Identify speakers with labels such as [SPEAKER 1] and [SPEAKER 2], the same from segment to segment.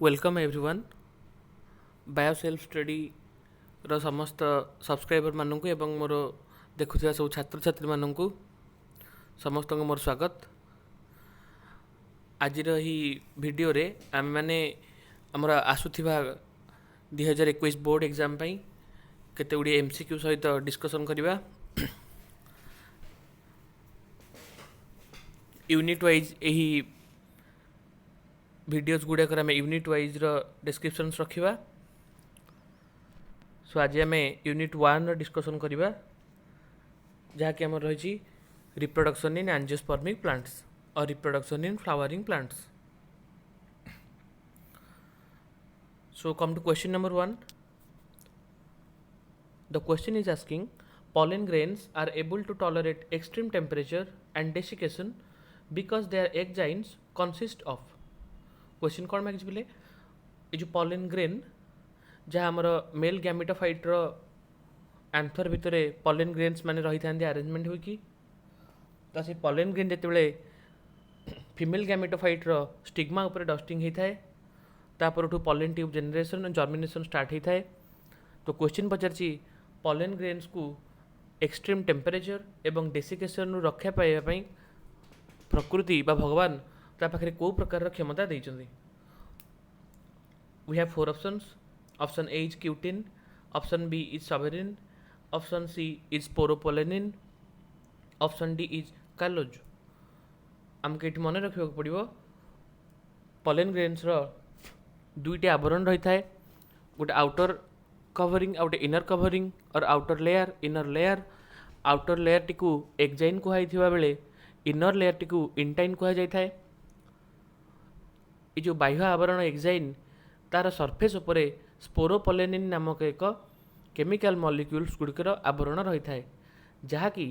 [SPEAKER 1] Welcome everyone bio self study रो समस्त subscriber मानू एवं मोर देखुवा सब छात्र छात्री मानू समस्त मोर स्वागत। आज भिडियो रे आम मैंने आमर आसुवा 2021 बोर्ड एग्जाम केते गुड़ी एमसीक्यू सहित डिस्कसन करवा। यूनिट वाइज यही वीडियोस गुड़ाक यूनिट वाइज डिस्क्रिप्शन रखा। सो आज आम यूनिट 1 डिस्कसन करवा जहाँकि आम रही रिप्रोडक्शन इन एंजियोस्पर्मिक प्लांट्स और reproduction in flowering plants. So come to question number 1. The question is asking pollen grains are able to tolerate extreme temperature and desiccation because their egg giants consist of. Question कौन मागिज बोले ये जो pollen grain जहाँ आमर male gametophyte रो आंथर भितर pollen grains माने रही था अरेंजमेंट होगी तो से पॉलन ग्रेन जिते फीमेल गैमेटोफाइट रो स्टिग्मा उपर डस्टिंग होता है तापर pollen tube generation germination start होता है। तो क्वेश्चन पचार पॉलन ग्रेन्स को एक्सट्रीम टेम्परेचर एवं डेसिकेशन रक्षा पाइबा प्रकृति बा भगवान ता पाखे कौ प्रकार क्षमता देइचंदी। We have 4 options. Option A is cutin, option B is suberin, option C is sporopollenin, option D is callose. आमको ये मन रखा पड़ो पॉलन ग्रेन्स दुईटी आवरण रही है गोटे आउटर कवरिंग आउटे इनर कवरिंग और outer layer inner layer. Outer layer टी एक्जाइन कहुई बेले इनर लेयर टी इंटाइन कहुई। ये जो बाह्य आवरण एक्जाइन तार सरफेस उपरे स्पोरोपोलेनिन नामक एक केमिकल मॉलिक्यूल्स गुड़िकर आवरण रही है जहाँकि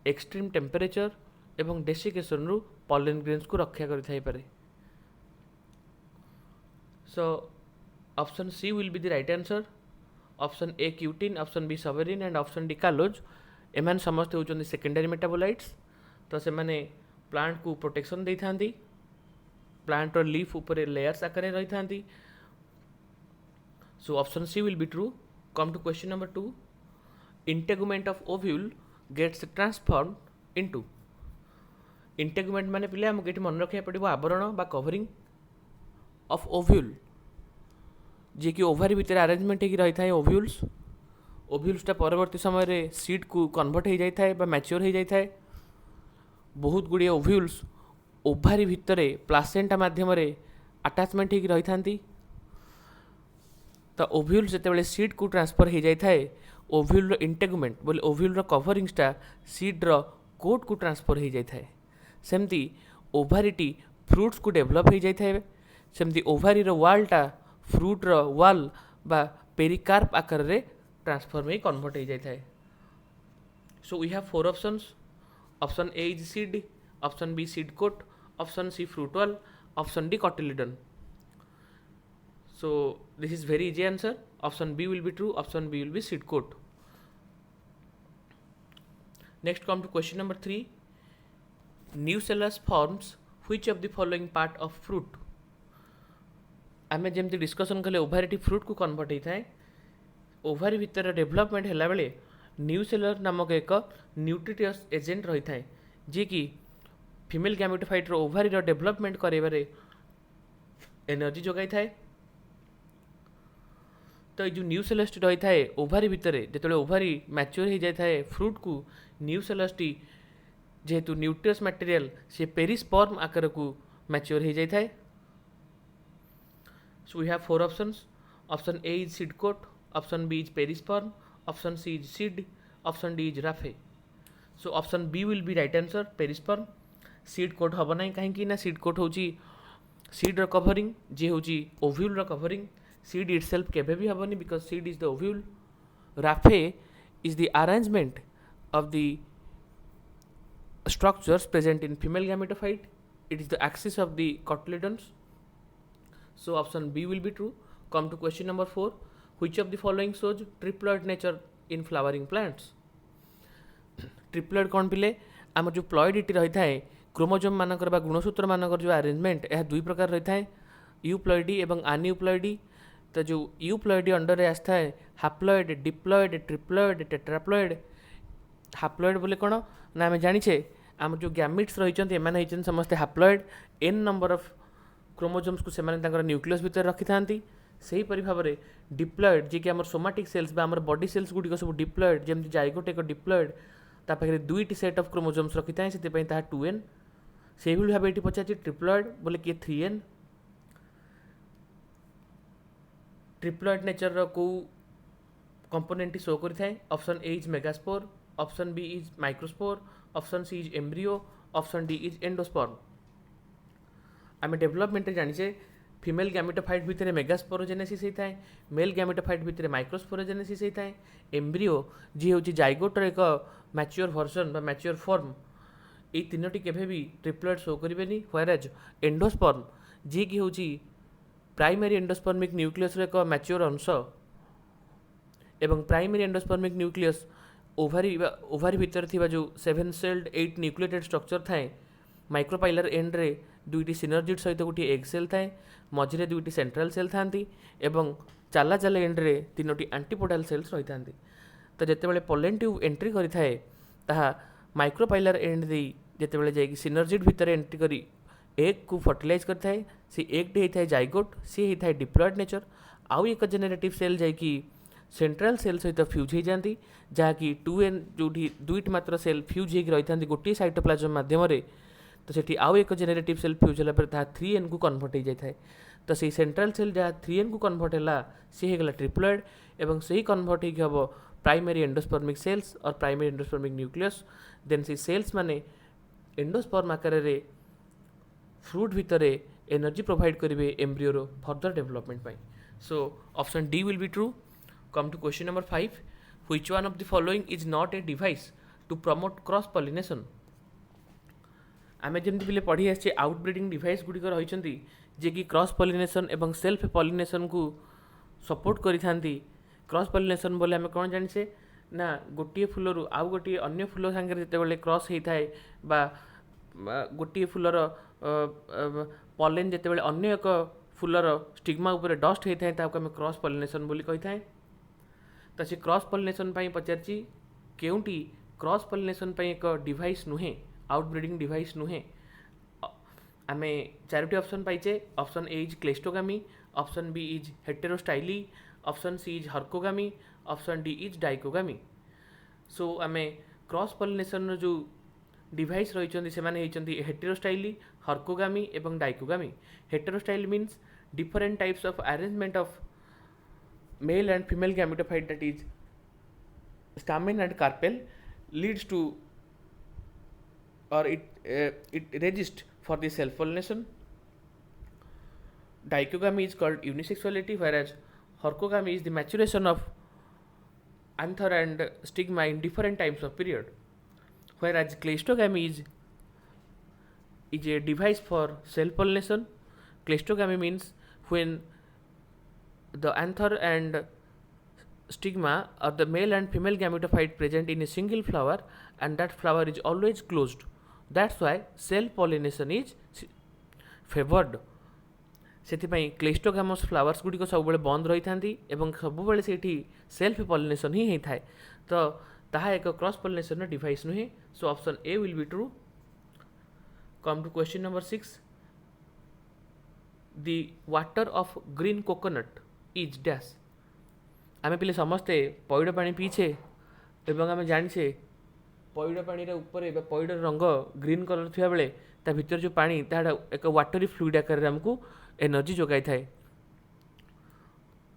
[SPEAKER 1] एक्सट्रीम टेम्परेचर एवं डेसिकेशन रु पॉलन ग्रेन्स को रक्षा करें। So option C will be the right answer. Option A cutin, option B suberin and option D callose एमान समस्त होचंदी सेकेंडरी मेटाबोलाइट्स। तो से माने प्लांट को प्रोटेक्शन दे थांती प्लांट और लीफ ऊपर लेयर्स आकार रही था। So option C will be true. Come to question number 2. Integument of ovule gets transform into. Integument माने पिले हमको ये मन रखा पड़ो आवरण बा कवरिंग ऑफ ओव्यूल जी कि ओभारी भितर अरेंजमेंट हो रही है ओव्यूल्स। ओव्यूल्सटा परवर्ती समय सीड को कन्वर्ट हो जाए मैच्योर हो जाए। बहुत गुड़िए ओव्यूल्स ओभारी भितर प्लासेंटा माध्यम अटैचमेंट हो रही था। तो ओव्यूल जिते सीड को ट्रांसफर हो जाए ओव्यूल इंटेगुमेंट बोले ओव्यूल कवरिंगटा सीड कोट को ट्रांसफर हो जाए। सेमती ओभारीटी फ्रूट्स को डेभलप हो जाए। सेमती ओभारी वालटा फ्रूट वाल बा पेरिकार्प आकार रे ट्रांसफॉर्म हो कन्वर्ट हो जाए। So we have 4 options. Option A is seed, option B seed coat, option C fruit wall, option D cotyledon. So this is very easy answer. Option B will be true. Option B will be seed coat. Next come to question number 3. Nucellus forms which of the following part of fruit? आमे जेमती discussion कले ovary fruit को convert होता है ovary भितर development है बेले nucellar नामक एक न्यूट्रिटियस एजेंट रही है जी कि फीमेल गैमेटोफाइट ओभारी डेभलपमेंट करारे एनर्जी जोगाई थाए। तो जो न्यूसेलस रही है ओभारी भितर जो ओभारी मैच्योर हो जाए फ्रूट को न्यूसेलस जेहेतु न्यूट्रियस मटेरियल से पेरिस्पर्म आकार को मैच्योर हो जाए। So we have 4 options. Option A is seed coat, option B is perisperm, option C is seed, option D is raphe. So option B will be right answer perisperm. Seed coat हम ना कहीं seed coat हूँ seed covering जी हूँ ovule covering. Seed itself केबे भी हेनी because seed is the ovule. Raphe is the arrangement of the structures present in female gametophyte. It is the axis of the cotyledons. So option B will be true. Come to question number 4. Which of the following shows triploid nature in flowering plants? Triploid कौन पिले आम जो प्लॉइडिटी रही है chromosome मानकर गुणसूत्र मानकर जो अरेंजमेंट यह दुई प्रकार रही है यूप्लॉइडी एवं आनयूप्लॉइडी। तो जो यूप्लॉइडी अंडर रे आस्था है haploid, diploid, triploid, tetraploid. Haploid बोले कौन ना आम जाचे आम जो गैमिट्स रही एम समस्ते haploid n number of chromosomes को सेमाने न्यूक्लियस भितर रखी था। सेहीपरि भाव में डिप्लॉइड जी कि आम सोमाटिक सेल्स बा आम बॉडी सेल्स गुड़िक सब डिप्लॉइड जमी जाइगोट एक डिप्लॉइड ता पाखे दुईटी सेट ऑफ क्रोमोजोम्स रखी था से 2n। से भाव ये पचार ट्रिप्लॉइड बोले किए 3n। ट्रिप्लॉइड नेचर को कंपोनेंट शो करें। Option A is megaspore, option B is microspore, option C is embryo, option D is endosperm. आम डेवलपमेंट जाचे फीमेल गैमेटोफाइट भितर मेगास्पोरोजेनेसिस होता है, मेल गैमेटोफाइट भितर माइक्रोस्पोरोजेनेसिस होता है। एम्ब्रियो जी हूँ जाइगोटर एक मैच्योर वर्जन बा मैच्योर फॉर्म ये तीनोटी केवे भी ट्रिप्लॉइड शो करेनि। व्हेयरएज एंडोस्पर्म जी कि हूँ प्राइमरी एंडोस्पर्मिक न्यूक्लियस एक मैच्योर अंश एवं प्राइमरी एंडोस्पर्मिक न्यूक्लियस ओभारी भितर थिबा जो 7 सेल्ड 8 न्यूक्लिएटेड स्ट्रक्चर थाए। माइक्रोपाइलर एंड रे दुईटी सिनर्जिड सहित गोटे एग सेल थाए, मझिरे दुईटी सेंट्रल सेल थांती एवं चाला चाला एंड रे तीनोटी एंटीपोडाल सेल्स रही था। तो जितेबाला पोलेन ट्यूब एंट्री करें ताहा माइक्रोपाइलर एंड दे जितेबाला जाइए सिनर्जिड भितर एंट्री करी एग को फर्टिलाइज करता है। सी एग टी होता है जाइगोट, सी होता है डिप्लॉइड नेचर। आउ एक जेनेरेटिव सेल जाकि सेंट्रल सेल सहित फ्यूज हो जाती जहाँकि 2n जो दुईट मात्र सेल फ्यूज हो रही था गोटे साइटोप्लाज्म मध्यम तो सेठी आउ एक जेनेरेटिव सेल फ्यूज होगा 3n को कन्वर्ट हो जाए। तो से सेंट्रल सेल जहाँ 3n को कन्वर्ट है सी होगा ट्रिप्लॉइड एवं से ही कन्वर्ट हो प्राइमरी एंडोस्पर्मिक सेल्स और प्राइमरी एंडोस्पर्मिक न्यूक्लियस। देन से सेल्स माने एंडोस्पर्म आकार रे फ्रूट भितर एनर्जी प्रोवाइड करेंगे एम्ब्रियोर further development. So option D will be true. Come to question number 5, which one of the following is not a device to promote cross pollination. आम जमी पे पढ़ी आसे आउटब्रीडिंग डिवाइस गुड़िक रही जे कि क्रॉस पॉलिनेशन एवं सेल्फ पॉलिनेशन को support करी। क्रॉस पॉलिनेशन बोले आम कौन जाने ना गोटे फूलर आउ गोटे अन्य फूल सांगे जितेबाला क्रॉस होता है बा गोटे फूलर पॉलेन जितेबाला अन्य एक फूलर स्टिग्मा उपर डस्ट होता है आम क्रॉस पॉलिनेशन बोली कही था। तो से क्रॉस पॉलिनेशन पचारि केउंटी क्रॉस पॉलिनेशन एक डिवाइस नुहे, आउटब्रीडिंग डिवाइस नुहे। आम चारोटी ऑप्शन पाइचे। Option A is cleistogamy, option B is heterostyly, option C is herkogamy, option D is dichogamy. So आम क्रॉस पॉलिनेशन जो डिवाइस रही से हेटेरोस्टाइली, हर्कोगामी एवं dichogamy. Heterostyle means different types of arrangement of male and female gametophyte that is stamen and carpel leads to or it resists for the self pollination. Dichogamy is called unisexuality, whereas horkogamy is the maturation of anther and stigma in different times of period, whereas cleistogamy is a device for self pollination. Cleistogamy means when the anther and stigma are the male and female gametophyte present in a single flower and that flower is always closed. That's why self pollination is favored. सेथिपाई cleistogamous flowers गुड़िक सब बंद रही था सब से self pollination ही होता है। तो ताहा एक क्रॉस पॉलिनेशन डिवाइस नुहे। So option A will be true. Come to question number 6, the water of green coconut is dash. आम पे समस्ते पैड़ पानी पीछे एवं आम जाने पैड़ पानी ऊपर पैड़ रंग ग्रीन कलर थिया बेले ता भीतर जो पानी ताड़ा एक वाटरी फ्लूइड आकार आमको एनर्जी जोगाई थाए।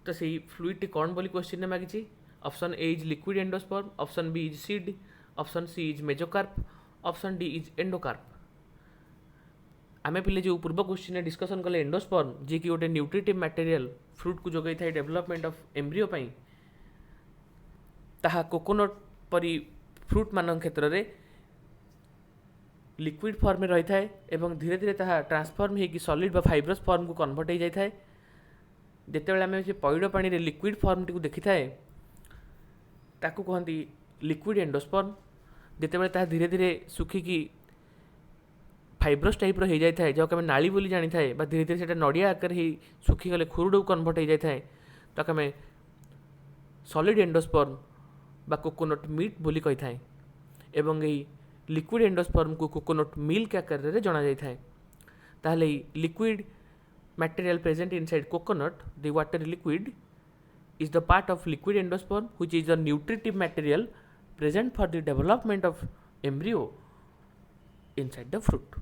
[SPEAKER 1] तो सही फ्लूइड कौन बोली क्वेश्चन में मागी। Option A is liquid endosperm, option B is seed, option C is mesocarp, option D is endocarp. आम पे जो पूर्व क्वेश्चन डिस्कसन कले एंडोस्पर्म जी कि गोटे न्यूट्रिटिव मटेरियल फ्रूट को जोगाई थाए डेवलपमेंट ऑफ एम्ब्रियो पाई ताहा कोकोनट परी फ्रूट मान क्षेत्र में लिक्विड फॉर्म में रही थाए एवं धीरे धीरे ताहा ट्रांसफॉर्म होगी सॉलिड बा फाइब्रस फॉर्म को कन्वर्ट हो जाए थाए। जितेबाला आम से पैड़ पानी रे लिक्विड फॉर्म टी देखी थाए ताकू कहती लिक्विड एंडोस्पर्म। जितेबाला ताहा धीरे धीरे सुखिकी फाइब्रस टाइप हो जाए जहाँ आम नाली बोली जानी थाए धीरे धीरे से नड़िया आकार ही सुखीगले खुरुड कन्वर्ट हो जाए ताको आम सॉलिड एंडोस्पर्म बा कोकोनट मीट बोली कही थाए एवं यही लिक्विड एंडोस्पर्म को कोकोनट मिल्क आकार रे जना जाय थाए। ताहले liquid material present inside coconut the water liquid is the part of liquid endosperm which is the nutritive material present for the development of embryo inside the fruit.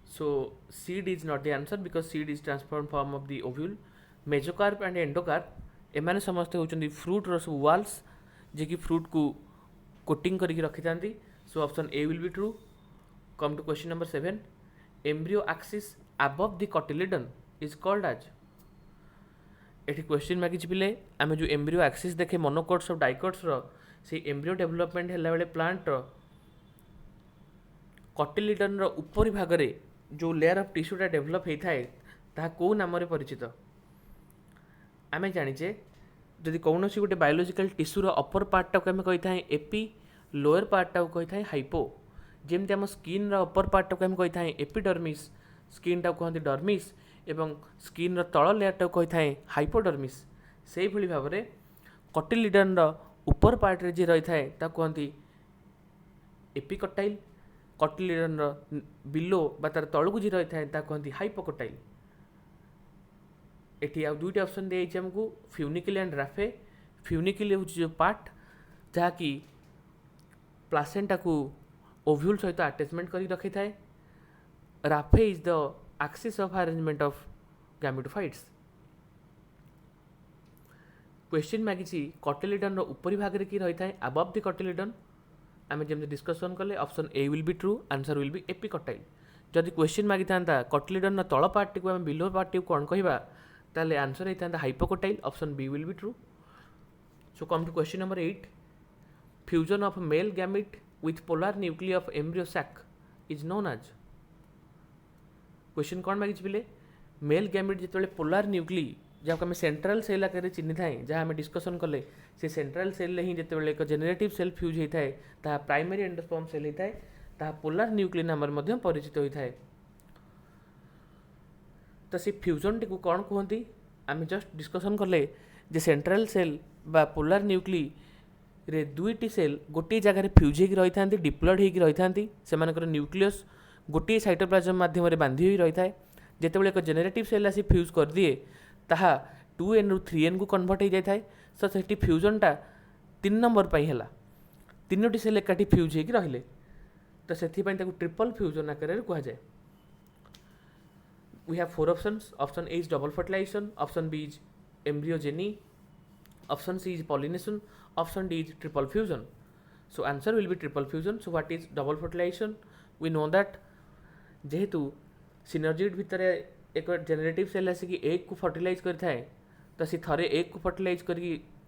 [SPEAKER 1] So seed is not the answer because seed is transformed form of the ovule. Mesocarp and endocarp एमाने समस्ते होचंदी fruit रो सब walls जे कि fruit को coating करके रखी थांती. So option A will be true. Come to question number 7. Embryo axis above the cotyledon is called as. एठी question मागिछि पिले आमे जो एम्ब्रियो एक्सिस देखे मोनोकोट्स और डाइकोट्स रो से एम्ब्रियो डेवलपमेंट हैला बेले प्लांट रो कटिलिडन रो ऊपरी भाग रे जो लेयर ऑफ टिश्यूटा डेवलप होई थाए ता को नाम रे परिचित. आमे जानि जे जदि कौनसी गोटे बायोलॉजिकल टिश्यू रो अपर पार्ट टाको आमे कहि थाए एपी लोअर पार्ट टाको कहि थाए हाइपो. जेमते हम स्किन रो अपर पार्ट टाको आमे कहि थाए एपिडर्मिस स्किन टाको कहंती डर्मिस एवं स्किन रो तळ लेयर टाको कहि थाए हाइपोडर्मिस. सेही भली भाव रे कटिलिडन रो ऊपर पार्ट रे जे रही थाए ता कहंती एपिकटाइल. कटिलिडन रो बिलो बा तार तळकु जे रही थाए ता कहंती हाइपोकटाइल. एठी आ दुईटा ऑप्शन दे छै हमकु फ्यूनिकल एंड राफे. फ्यूनिकल होछि जो पार्ट जहा कि प्लासेंटा को ओव्यूल सहित अटैचमेंट करी रखि थाए. Raphe is the axis of arrangement of gametophytes. Question मागिछि कटिलिडन रो ऊपरी भाग रे की रही थाए above the cotyledon. आमे जेम डिस्कशन कले option A will be true answer will be epicotyl. जदि क्वेश्चन मागी थांता कटिलिडन रो तळ पार्ट को आमे बिलो पार्ट को कोन कहिबा ताले आंसर हे थांता hypocotyl. Option B will be true. So come to question number 8. Fusion of male gamete with polar nuclei of embryo sac is known as. Question कौन मागिछि बिले मेल गैमेट जिते पोलार न्यूक्ली जहाँ आम सेंट्रल सेल आकार चिन्ह थाए जहाँ आम डिस्कसन कले से सेंट्रल सेल ही जिते एक जेनेरेटिव सेल फ्यूज होता है ताहा प्राइमरी एंडोस्पर्म सेल होता है ताहा पोलार न्यूक्ली नाम परिचित होता है. तो से फ्यूजन टी कौन कहती आम जस्ट डिस्कसन कले जे सेंट्रल सेल बा पोलार न्यूक्ली रे दुईटी सेल गोटे जगह फ्यूज होकर रही था डिप्लॉयड होकर रही था से न्यूक्लियस गोटे साइटोप्लाज्म माध्यम बांधी हुई रही है. जितेबाला एक जेनेरेटिव सेल आसी फ्यूज कर दिए ताहा 2n रु 3n को कन्वर्ट हो जाए थाए. सो से फ्यूजनटा 3 नंबर पर है तीनोटी सेल एकाठी फ्यूज होकर रहिले तो से ट्रिपल फ्यूजन आकार कहुए. We have 4 options. Option A is double fertilization, option B is embryogeny, option C is pollination, option D is triple fusion. So answer will be triple fusion. So what is double fertilization? We know that जेहेतु synergid भितर एक generative cell आसिक egg को fertilize करता है तो सी थरे egg को फर्टिलाइज कर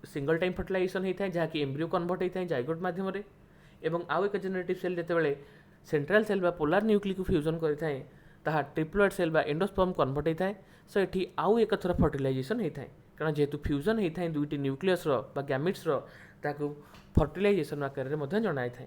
[SPEAKER 1] सिंगल टाइम फर्टिलाइजेशन होता है जहाँकि एम्ब्रियो कन्वर्ट होता है जाइगोट माध्यम एवं आउ एक जेनेरेटिव सेल जितेबाला सेंट्रल सेल बा पोलार न्यूक्ली को फ्यूजन करता है ताहा ट्रिप्लॉइड सेल बा एंडोस्पर्म कन्वर्ट होता है. सो ये आउ एक थर फर्टिलाइजेशन होता है कारण जेहेतु फ्यूजन होता है दुईटी न्यूक्लियस बा गैमिट्स ताको फर्टिलाइजेशन आकार में जनाई थाए.